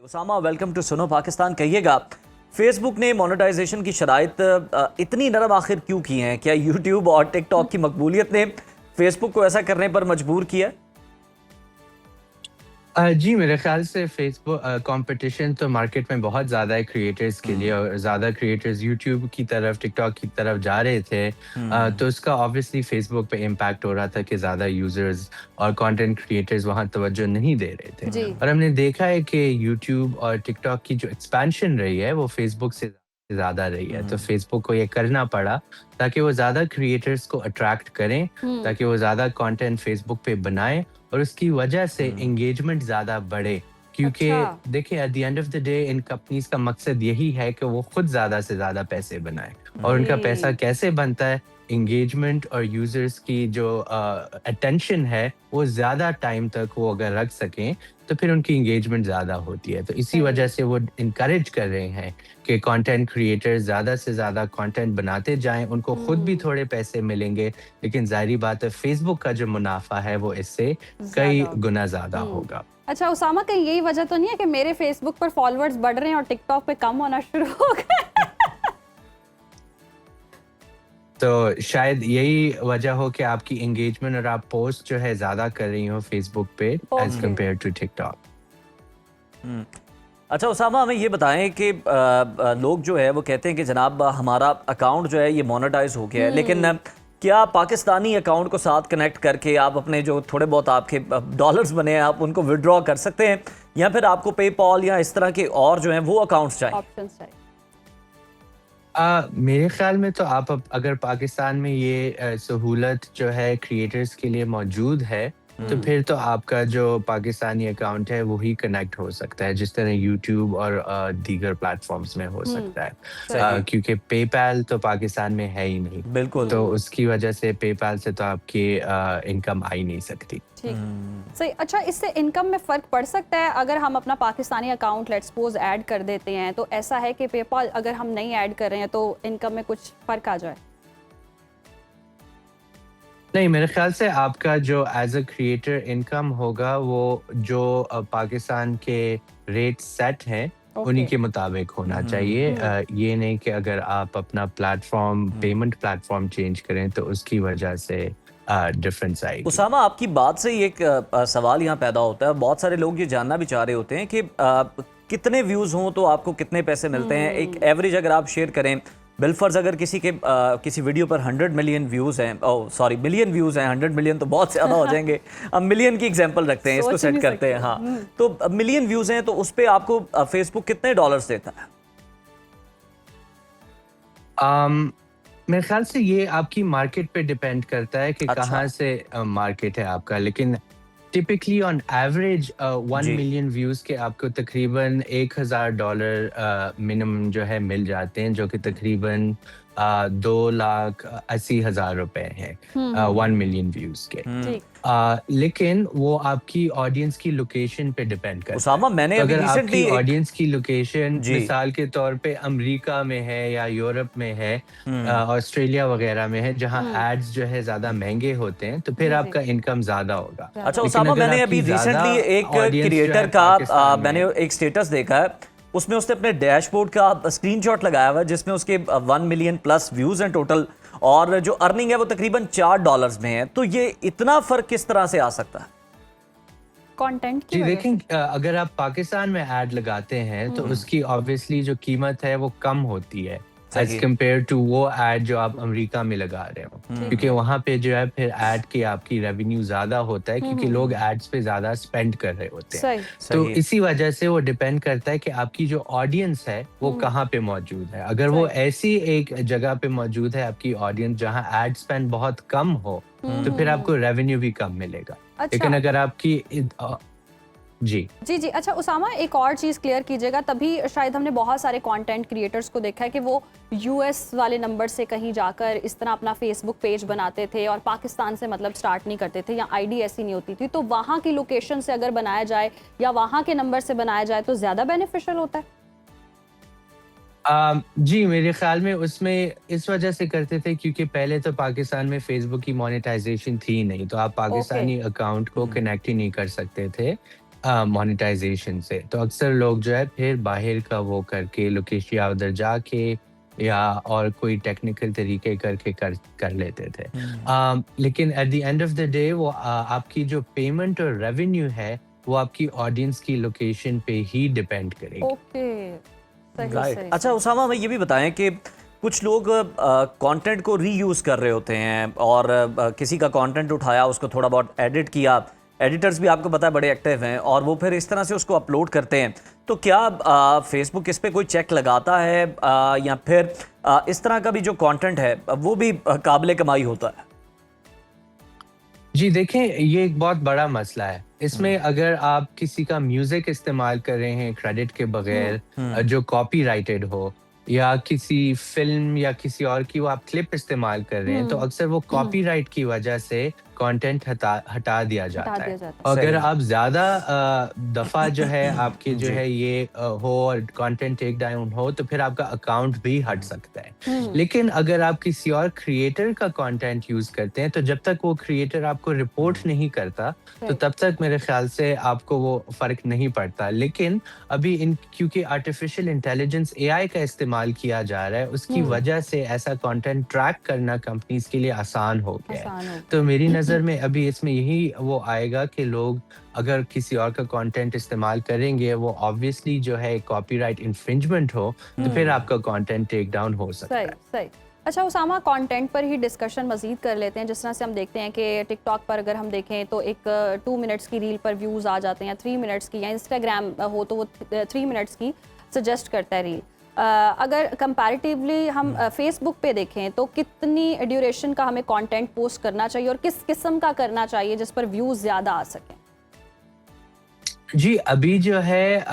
Usama, welcome to सुनो पाकिस्तान। कहिएगा, Facebook ने मोनेटाइजेशन की शराइत इतनी नरम आखिर क्यों की हैं? क्या यूट्यूब और टिकटॉक की मकबूलियत ने फेसबुक को ऐसा करने पर मजबूर किया? जी, मेरे ख़्याल से फ़ेसबुक कॉम्पिटिशन तो मार्केट में बहुत ज़्यादा है क्रिएटर्स के लिए और ज़्यादा क्रिएटर्स यूट्यूब की तरफ, टिकटॉक की तरफ जा रहे थे। तो इसका ऑब्वियसली फ़ेसबुक पे इम्पैक्ट हो रहा था कि ज़्यादा यूज़र्स और कंटेंट क्रिएटर्स वहाँ तवज्जो नहीं दे रहे थे। जी। और हमने देखा है कि यूट्यूब और टिकटॉक की जो एक्सपेंशन रही है, वो फ़ेसबुक से ज़्यादा रही है। तो फ़ेसबुक को ये करना पड़ा ताकि वो ज़्यादा क्रिएटर्स को अट्रैक्ट करें, हुँ। ताकि वो ज़्यादा कंटेंट फ़ेसबुक पे बनाएँ और उसकी वजह से एंगेजमेंट ज़्यादा बढ़े। क्योंकि अच्छा। देखिए at the end of the day in companies का मकसद यही है कि वो खुद ज़्यादा से ज़्यादा पैसे बनाएँ और उनका पैसा जी। कैसे बनता है? एंगेजमेंट और यूज़र्स की जो अटेंशन है, वो ज़्यादा टाइम तक वो अगर रख सकें, तो फिर उनकी एंगेजमेंट ज़्यादा होती है। तो इसी सही। वजह से वो एनकरेज कर रहे हैं कि कंटेंट क्रिएटर्स ज़्यादा से ज़्यादा कंटेंट बनाते जाएँ, उनको खुद भी हुँ। थोड़े पैसे मिलेंगे, लेकिन ज़ाहिर-सी बात है फ़ेसबुक का जो मुनाफ़ा है वो इससे कई ज़्यादा होगा। गुना ज़्यादा हुँ। होगा। अच्छा उसामा, कहीं यही वजह तो नहीं है कि मेरे फ़ेसबुक पर फ़ॉलोअर्स बढ़ रहे हैं और टिकटॉक पे कम होना शुरू हो गए? तो शायद यही वजह हो कि आपकी एंगेजमेंट और आप पोस्ट जो है ज़्यादा कर रही हो फ़ेसबुक पे as okay. Compare to TikTok. Hmm. अच्छा उसामा, हमें ये बताएं कि लोग जो है वो कहते हैं कि जनाब हमारा अकाउंट जो है ये मोनेटाइज हो गया है, लेकिन हुँ। क्या पाकिस्तानी अकाउंट को साथ कनेक्ट करके आप अपने जो थोड़े बहुत आपके डॉलर्स बने हैं आप उनको विड्रॉ कर सकते हैं, या फिर आपको पेपॉल या इस तरह के और जो हैं वो अकाउंट्स चाहिए? ऑप्शंस चाहिए। मेरे ख़्याल में तो आप अब अगर पाकिस्तान में ये सहूलत जो है क्रिएटर्स के लिए मौजूद है, तो हुँ। फिर तो आपका जो पाकिस्तानी अकाउंट है वही कनेक्ट हो सकता है, जिस तरह यूट्यूब और दीगर प्लेटफ़ॉर्म्स में हो हुँ। सकता है। सही। सही। क्योंकि पेपैल तो पाकिस्तान में है ही नहीं, बिल्कुल। तो हुँ। उसकी वजह से पेपैल से तो आपकी इनकम आ ही नहीं सकती। ठीक। सही। अच्छा, इससे इनकम में फ़र्क पड़ सकता है अगर हम अपना Pakistani account let's suppose add कर देते हैं, तो ऐसा है कि पेपॉल अगर हम नहीं ऐड कर रहे हैं तो इनकम में कुछ फ़र्क आ जाए? नहीं, मेरे ख़्याल से आपका जो एज़ अ क्रिएटर इनकम होगा, वो जो पाकिस्तान के रेट सेट हैं, उन्हीं ओके। के मुताबिक होना चाहिए। हुँ। ये नहीं कि अगर आप अपना प्लेटफ़ॉर्म पेमेंट प्लेटफ़ॉर्म चेंज करें, तो उसकी वजह से डिफ़रेंस आएगी। उसामा, आपकी बात से ही एक सवाल यहाँ पैदा होता है। बहुत सारे लोग ये जानना भी चाह रहे होते हैं कि कितने व्यूज़ हों तो आपको कितने पैसे मिलते हैं? एक हुँ। एवरेज अगर आप शेयर करें, बिलफ़र्ज़ अगर किसी के किसी वीडियो पर 100 मिलियन व्यूज़ हैं, ओह सॉरी मिलियन व्यूज़ हैं, 100 मिलियन तो बहुत ज़्यादा हो जाएँगे। अब मिलियन की एग्ज़ाम्पल रखते हैं, इसको सोच सेट नहीं करते हैं। सकते। हाँ, हुँ। तो मिलियन व्यूज़ हैं तो उस पे आपको फ़ेसबुक कितने डॉलर्स देता है? अम, मेरे ख़्याल से ये आपकी मार्केट पे डिपेंड करता है कि अच्छा। कहाँ से मार्केट है आपका। लेकिन टिपिकली ऑन एवरेज 1 जी। मिलियन व्यूज़ के आपको तकरीबन $1000 मिनिमम जो है मिल जाते हैं, जो कि तकरीबन 2,80,000 रुपए हैं हुँ, हुँ, 1 हुँ। मिलियन व्यूज़ के। ठीक। लेकिन वो आपकी ऑडियंस की लोकेशन पे डिपेंड करता है। उसामा, मैंने तो अभी अगर आपकी रिसेंटली एक ऑडियंस की लोकेशन जी। मिसाल के तौर पे अमेरिका में है या यूरोप में है, हुँ। ऑस्ट्रेलिया वगैरह में है, जहाँ हुँ। एड्स जो है ज़्यादा महँगे होते हैं, तो फिर जी, जी। आपका इनकम ज़्यादा होगा। ज़्यादा अच्छा हो। लेकिन उसामा, अगर मैंने अभी आपकी ज़्यादा रिसेंटली एक ऑडियंस जो है क्रिएटर का पाकिस्तान मैंने में एक स्टेटस देखा है, उसमें उसने अपने डैशबोर्ड का स्क्रीनशॉट लगाया हुआ है जिसमें उसके 1 मिलियन प्लस व्यूज हैं टोटल, और जो अर्निंग है वो तकरीबन $4 में है। तो ये इतना फर्क किस तरह से आ सकता है? कंटेंट की जी, वजह देखें से। अगर आप पाकिस्तान में ऐड लगाते हैं, तो हुँ। उसकी ऑब्वियसली जो कीमत है, वो कम होती है, एज़ सही। कम्पेयर टू वो ऐड जो आप अमेरिका में लगा रहे हो। ठीक क्योंकि है। वहाँ पे जो है फिर ऐड की आपकी रेवेन्यू ज़्यादा होता है, हुँ, क्योंकि हुँ, लोग हुँ। एड्स पे ज़्यादा स्पेंड कर रहे होते हैं। सही। तो सही। इसी वजह से वो डिपेंड करता है कि आपकी जो ऑडियंस है, वो हुँ। कहाँ पे मौजूद है। अगर वो सही। ऐसी एक जगह पे मौजूद है आपकी ऑडियंस जहाँ एड स्पेंड बहुत कम हो, हुँ, तो हुँ, फिर आपको हुँ। रेवेन्यू भी कम मिलेगा। अच्छा। लेकिन अगर आपकी जी। जी, जी। अच्छा उसामा, एक और चीज़ क्लियर कीजिएगा, तभी शायद हमने बहुत सारे कंटेंट क्रिएटर्स को देखा है कि वो यूएस वाले नंबर से कहीं जाकर इस तरह अपना फेसबुक पेज बनाते थे और पाकिस्तान से मतलब स्टार्ट नहीं करते थे या आईडी ऐसी नहीं होती थी। तो वहाँ की लोकेशन से अगर बनाया जाए या वहाँ के नंबर से बनाया जाए तो ज़्यादा बेनिफिशियल होता है? जी, मेरे ख़्याल में उसमें इस वजह से करते थे क्योंकि पहले तो पाकिस्तान में फ़ेसबुक की मोनेटाइज़ेशन थी नहीं, तो आप ओके। पाकिस्तानी अकाउंट को कनेक्ट ही नहीं कर सकते थे। मोनेटाइजेशन से। तो अक्सर लोग जो है फिर बाहर का वो करके लोकेशन या उधर जाके या और कोई टेक्निकल तरीके करके कर लेते थे। लेकिन at the end of the day वो आपकी जो पेमेंट और रेवेन्यू है वो आपकी ऑडियंस की लोकेशन पे ही डिपेंड करेगी। ओके, सही राइट। सही अच्छा उसामा, हमें ये भी बताएं कि कुछ लोग कंटेंट को रीयूज़ कर रहे होते हैं और किसी का कंटेंट उठाया, उसको थोड़ा बहुत एडिट किया, एडिटर्स भी आपको पता है बड़े एक्टिव हैं, और वो फिर इस तरह से उसको अपलोड करते हैं। तो क्या फेसबुक इस पे कोई चेक लगाता है या फिर इस तरह का भी जो कंटेंट है वो भी काबिल कमाई होता है? जी देखें, ये एक बहुत बड़ा मसला है। इसमें अगर आप किसी का म्यूजिक इस्तेमाल कर रहे हैं क्रेडिट के बगैर, जो कॉपीराइटेड हो, या किसी फिल्म या किसी और की वो आप क्लिप इस्तेमाल कर रहे हैं, तो अक्सर वो कॉपीराइट की वजह से कंटेंट हटा दिया जाता हटा है। दिया जाता अगर सही। आप ज्यादा दफा जो है आपके जो है ये हो और कंटेंट टेक डाउन हो, तो फिर आपका अकाउंट भी हट सकता है। लेकिन अगर आप किसी और क्रिएटर का कंटेंट यूज करते हैं, तो जब तक वो क्रिएटर आपको रिपोर्ट नहीं करता, तो तब तक मेरे ख्याल से आपको वो फर्क नहीं पड़ता। लेकिन अभी क्योंकि आर्टिफिशियल इंटेलिजेंस एआई का इस्तेमाल किया जा रहा है, उसकी वजह से ऐसा कंटेंट ट्रैक करना कंपनीज के लिए आसान हो गया आसान हो है। गया। तो मेरी नज़र में अभी इसमें यही वो आएगा कि लोग अगर किसी और का कंटेंट इस्तेमाल करेंगे, वो ऑब्वियसली जो है कॉपीराइट इन्फ्रिंजमेंट हो, तो फिर आपका कंटेंट टेक डाउन हो सकता सही है। सही। अच्छा उसामा, कंटेंट पर ही डिस्कशन मजीद कर लेते हैं। जिस तरह से हम देखते हैं कि टिकटॉक पर अगर हम देखें तो एक 2 मिनट्स की रील पर व्यूज़ आ जाते हैं, 3 मिनट्स की, या इंस्टाग्राम हो तो वो 3 मिनट्स की सजेस्ट करता है रील। अगर कंपैरेटिवली हम फेसबुक पे देखें तो कितनी ड्यूरेशन का हमें कंटेंट पोस्ट करना चाहिए और किस किस्म का करना चाहिए जिस पर व्यूज़ ज़्यादा आ सकें? जी, अभी जो है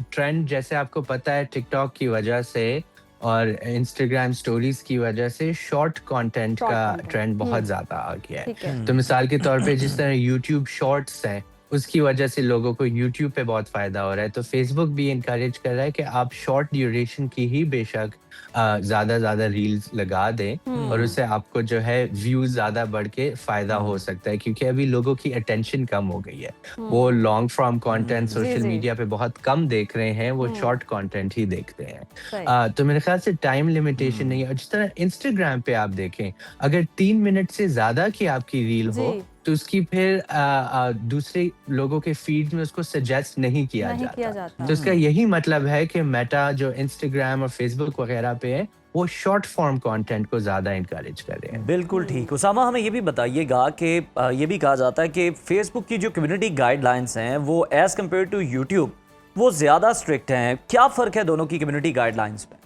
ट्रेंड, जैसे आपको पता है, टिकटॉक की वजह से और इंस्टाग्राम स्टोरीज की वजह से शॉर्ट कंटेंट शॉर्ट का कंटेंट। ट्रेंड बहुत ज़्यादा आ गया ठीक है। है। तो मिसाल के तौर पे जिस तरह यूट्यूब शॉर्ट्स हैं, उसकी वजह से लोगों को यूट्यूब पे बहुत फ़ायदा हो रहा है। तो फेसबुक भी इनकरेज कर रहा है कि आप शॉर्ट ड्यूरेशन की ही बेशक ज़्यादा रील्स लगा दें, और उससे आपको जो है व्यूज़ ज़्यादा बढ़ के फ़ायदा हो सकता है, क्योंकि अभी लोगों की अटेंशन कम हो गई है। वो लॉन्ग फॉर्म कंटेंट सोशल जी। मीडिया पे बहुत कम देख रहे हैं, वो शॉर्ट कंटेंट ही देखते हैं। सही। तो मेरे ख्याल से टाइम लिमिटेशन नहीं है। और जिस तरह इंस्टाग्राम पे आप देखें, अगर 3 मिनट से ज़्यादा की आपकी रील हो, जी। तो उसकी फिर दूसरे लोगों के फीड में उसको सजेस्ट नहीं किया नहीं किया जाता। जाता। तो इसका यही मतलब है कि मेटा जो इंस्टाग्राम और फेसबुक वगैरह पे है, वो शॉर्ट फॉर्म कंटेंट को ज़्यादा इनकरेज कर रहे हैं। बिल्कुल ठीक। उसामा, हमें ये भी बताइएगा कि ये भी कहा जाता है कि फेसबुक की जो कम्युनिटी गाइडलाइंस हैं वो एज़ कम्पेयर टू यूट्यूब वो ज़्यादा स्ट्रिक्ट हैं। क्या फ़र्क है दोनों की कम्युनिटी गाइडलाइंस में?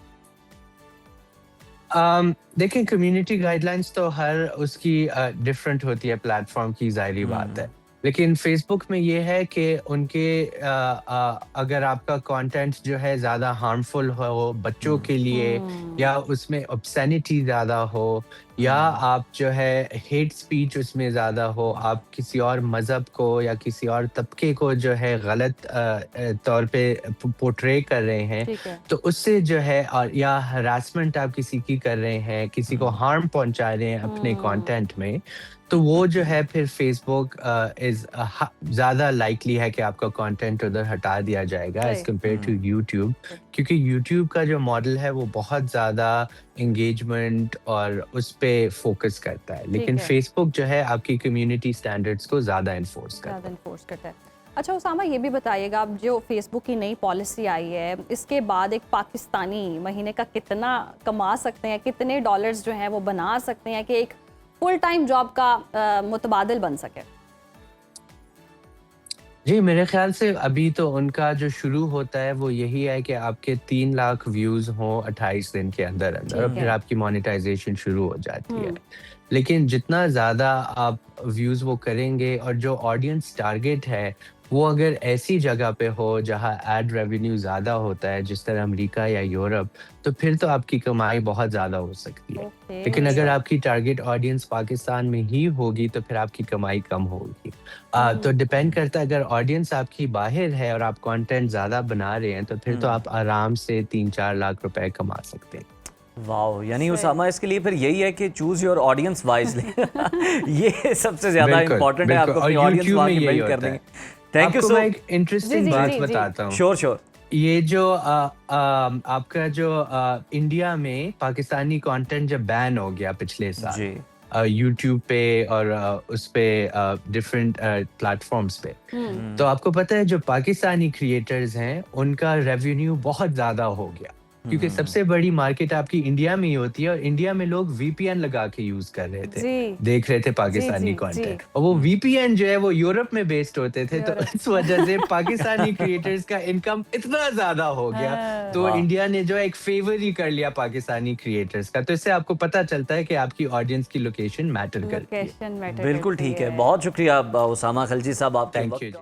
देखें, कम्युनिटी गाइडलाइंस तो हर उसकी डिफरेंट होती है प्लेटफॉर्म की, ज़ाहिरी बात है। लेकिन फेसबुक में ये है कि उनके अगर आपका कंटेंट जो है ज़्यादा हार्मफुल हो बच्चों के लिए, या उसमें ऑब्सैनिटी ज़्यादा हो, या आप जो है हेट स्पीच उसमें ज़्यादा हो, आप किसी और मज़हब को या किसी और तबके को जो है गलत तौर पे पोर्ट्रे कर रहे हैं, ठीक है। तो उससे जो है, और या हरासमेंट आप किसी की कर रहे हैं, किसी को हार्म पहुंचा रहे हैं अपने कंटेंट में, तो वो जो है फिर फेसबुक ज़्यादा लाइकली है कि आपका कंटेंट उधर हटा दिया जाएगा एज सही। कम्पेयर टू यूट्यूब, क्योंकि यूट्यूब का जो मॉडल है वो बहुत ज़्यादा एंगेजमेंट और उस पे फोकस करता है। लेकिन है। फेसबुक जो है आपकी कम्युनिटी स्टैंडर्ड्स को ज़्यादा इन्फोर्स करता है। ज़्यादा इन्फोर्स करता है। अच्छा उसामा, ये भी बताइएगा, अब जो फेसबुक की नई पॉलिसी आई है, इसके बाद एक पाकिस्तानी महीने का कितना कमा सकते हैं, कितने डॉलर्स जो हैं वो बना सकते हैं कि एक फुल टाइम जॉब का मुतबादिल बन सके? जी, मेरे ख्याल से अभी तो उनका जो शुरू होता है वो यही है कि आपके 3 लाख व्यूज़ हों 28 दिन के अंदर-अंदर, और ठीक फिर है। आपकी मोनेटाइज़ेशन शुरू हो जाती है। लेकिन जितना ज़्यादा आप व्यूज़ वो करेंगे, और जो ऑडियंस टारगेट है, वो अगर ऐसी जगह पे हो जहाँ एड रेवेन्यू ज़्यादा होता है, जिस तरह अमेरिका या यूरोप, तो फिर तो आपकी कमाई बहुत ज़्यादा हो सकती है। ओके। लेकिन अगर आपकी टारगेट ऑडियंस पाकिस्तान में ही होगी, तो फिर आपकी कमाई कम होगी। तो डिपेंड करता है, अगर ऑडियंस आपकी बाहर है और आप कंटेंट ज़्यादा बना रहे हैं, तो फिर तो आप आराम से 3-4 लाख रुपए कमा सकते हैं। वाओ, यानी सही। उसामा इसके लिए फिर यही है कि चूज योर ऑडियंस वाइजली। ये सबसे ज्यादा बिल्कुल, इंपॉर्टेंट है, बिल्कुल, आपको और अपनी ऑडियंस यूट्यूब वहां में की यही बिल्ड होता करनी है। है। थैंक यू आपको सो मैं एक इंटरेस्टिंग जी, बात जी, जी। बताता हूँ। श्योर श्योर ये जो आपका जो इंडिया में पाकिस्तानी कंटेंट जब बैन हो गया पिछले साल जी यूट्यूब पे और उस पे डिफरेंट प्लेटफॉर्म्स पे, तो आपको पता है जो पाकिस्तानी क्रिएटर्स हैं उनका रेवेन्यू बहुत ज्यादा हो गया, क्योंकि सबसे बड़ी मार्केट आपकी इंडिया में ही होती है और इंडिया में लोग वीपीएन लगा के यूज कर रहे थे, जी। देख रहे थे पाकिस्तानी जी, कंटेंट, जी। और वो वीपीएन जो है वो यूरोप में बेस्ड होते थे, तो यूरोप। इस वजह से पाकिस्तानी क्रिएटर्स का इनकम इतना ज्यादा हो गया, हाँ। तो वाह। इंडिया ने जो है एक फेवर ही कर लिया पाकिस्तानी क्रिएटर्स का। तो इससे आपको पता चलता है कि आपकी ऑडियंस की लोकेशन मैटर करती है। लोकेशन मैटर बिल्कुल करती ठीक है, बहुत शुक्रिया उसामा खलजी साहब आपके थैंक वक्त यू। का।